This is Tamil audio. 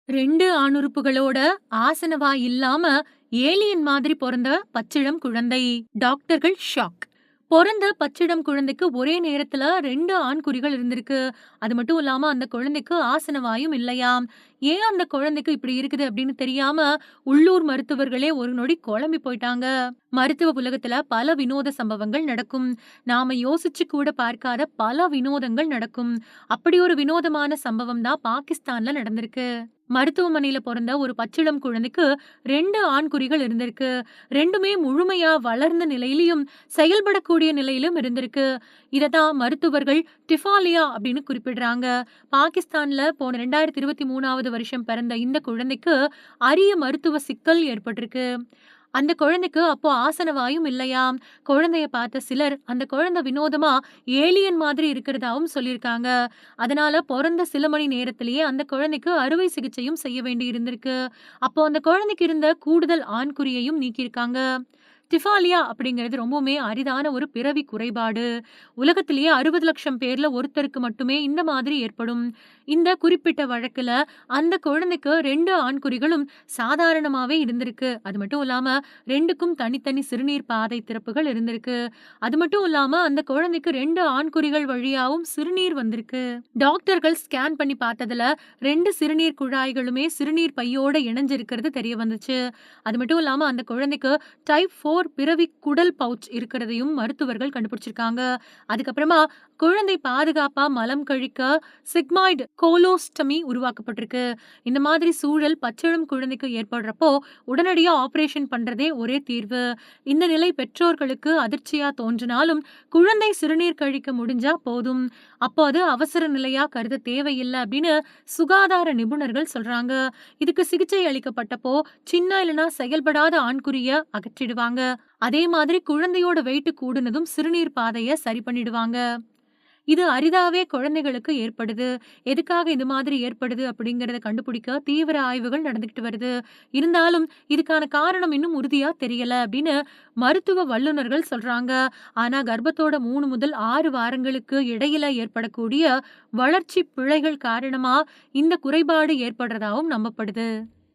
2 ஆணுறுப்புகளோட ஆசனவாய் இல்லாம ஏலியன் மாதிரி பொறந்த பச்சிளம் குழந்தை. டாக்டர்கள் ஷாக். பொறந்த பச்சிளம் குழந்தைக்கு ஒரே நேரத்துல 2 ஆண்குறிகள் இருந்திருக்கு. அது மட்டும் இல்லாம அந்த குழந்தைக்கு ஆசனவாயும் இல்லையாம். ஏன் அந்த குழந்தைக்கு இப்படி இருக்குது அப்படின்னு தெரியாம உள்ளூர் மருத்துவர்களே ஒரு நொடி குழம்பி போயிட்டாங்க. மருத்துவ உலகத்துல பல வினோத சம்பவங்கள் நடக்கும். நாம யோசிச்சு கூட பார்க்காத பல வினோதங்கள் நடக்கும். அப்படி ஒரு வினோதமான சம்பவம் தான் பாகிஸ்தான்ல நடந்திருக்கு. மருத்துவமனையில பொறந்த ஒரு பச்சிளம் குழந்தைக்கு 2 ஆண்குறிகள் இருந்திருக்கு. 2மே முழுமையா வளர்ந்த நிலையிலும் செயல்படக்கூடிய நிலையிலும் இருந்திருக்கு. இததான் மருத்துவர்கள் டிஃபாலியா அப்படின்னு குறிப்பிடுறாங்க. பாகிஸ்தான்ல போன 2023வது வருஷம் பிறந்த இந்த குழந்தைக்கு அரிய மருத்துவ சிக்கல் ஏற்பட்டிருக்கு. அந்த குழந்தைக்கு அப்போ ஆசனவாயும் இல்லையாம். குழந்தைய பார்த்த சிலர் அந்த குழந்தை வினோதமா ஏலியன் மாதிரி இருக்கிறதாவும் சொல்லியிருக்காங்க. அதனால பொறந்த சில மணி நேரத்திலேயே அந்த குழந்தைக்கு அறுவை சிகிச்சையும் செய்ய வேண்டி இருந்திருக்கு. அப்போ அந்த குழந்தைக்கு இருந்த கூடுதல் ஆண்குறியையும் நீக்கியிருக்காங்க. டிஃபாலியா அப்படிங்கிறது ரொம்பவுமே அரிதான ஒரு பிறவி குறைபாடு. உலகத்திலேயே 60 லட்சம் பேர்ல ஒருத்தருக்கு மட்டுமே இந்த மாதிரி ஏற்படும். இந்த குறிப்பிட்ட வழக்குல அந்த குழந்தைக்கு 2 ஆண்குறிகளும் சாதாரணமாவே இருந்திருக்கு. அது மட்டும் இல்லாம 2க்கும் தனித்தனி சிறுநீர் பாதை திறப்புகள் இருந்திருக்கு. அது மட்டும் இல்லாம அந்த குழந்தைக்கு 2 ஆண்குறிகள் வழியாவும் சிறுநீர் வந்திருக்கு. டாக்டர்கள் ஸ்கேன் பண்ணி பார்த்ததுல 2 சிறுநீர் குழாய்களுமே சிறுநீர் பையோட இணைஞ்சிருக்கிறது தெரிய வந்துச்சு. அது மட்டும் இல்லாம அந்த குழந்தைக்கு டைப் 4 பிறவி குடல் பவுச் இருக்கிறதையும் மருத்துவர்கள் கண்டுபிடிச்சிருக்காங்க. அதுக்கப்புறமா குழந்தை பாதுகாப்பா மலம் கழிக்க சிக்மாய்டு கோலோஸ்டமி உருவாக்கப்பட்டிருக்கு. இந்த மாதிரி சூழல் பச்சிளம் குழந்தைக்கு ஏற்படுறப்போ உடனடியா ஆபரேஷன் பண்றதே ஒரே தீர்வு. இந்த நிலை பெற்றோர்களுக்கு அதிர்ச்சியா தோன்றினாலும் குழந்தை சிறுநீர் கழிக்க முடிஞ்சா போதும். அப்போ அது அவசர நிலையா கருத தேவையில்லை அப்படின்னு சுகாதார நிபுணர்கள் சொல்றாங்க. இதுக்கு சிகிச்சை அளிக்கப்பட்டப்போ சின்ன இல்லைன்னா செயல்படாத ஆண்குறிய அகற்றிடுவாங்க. அதே மாதிரி குழந்தையோட வெயிட் கூடுனதும் சிறுநீர் பாதைய சரி பண்ணிடுவாங்க. இது அரிதாவே குழந்தைகளுக்கு ஏற்படுது. எதுக்காக இது மாதிரி ஏற்படுது அப்படிங்கறத கண்டுபிடிக்க தீவிர ஆய்வுகள் நடந்துகிட்டு வருது. இருந்தாலும் இதுக்கான காரணம் இன்னும் உறுதியா தெரியல அப்படின்னு மருத்துவ வல்லுநர்கள் சொல்றாங்க. ஆனா கர்ப்பத்தோட 3 முதல் 6 வாரங்களுக்கு இடையில ஏற்படக்கூடிய வளர்ச்சி பிழைகள் காரணமா இந்த குறைபாடு ஏற்படுறதாவும் நம்பப்படுது.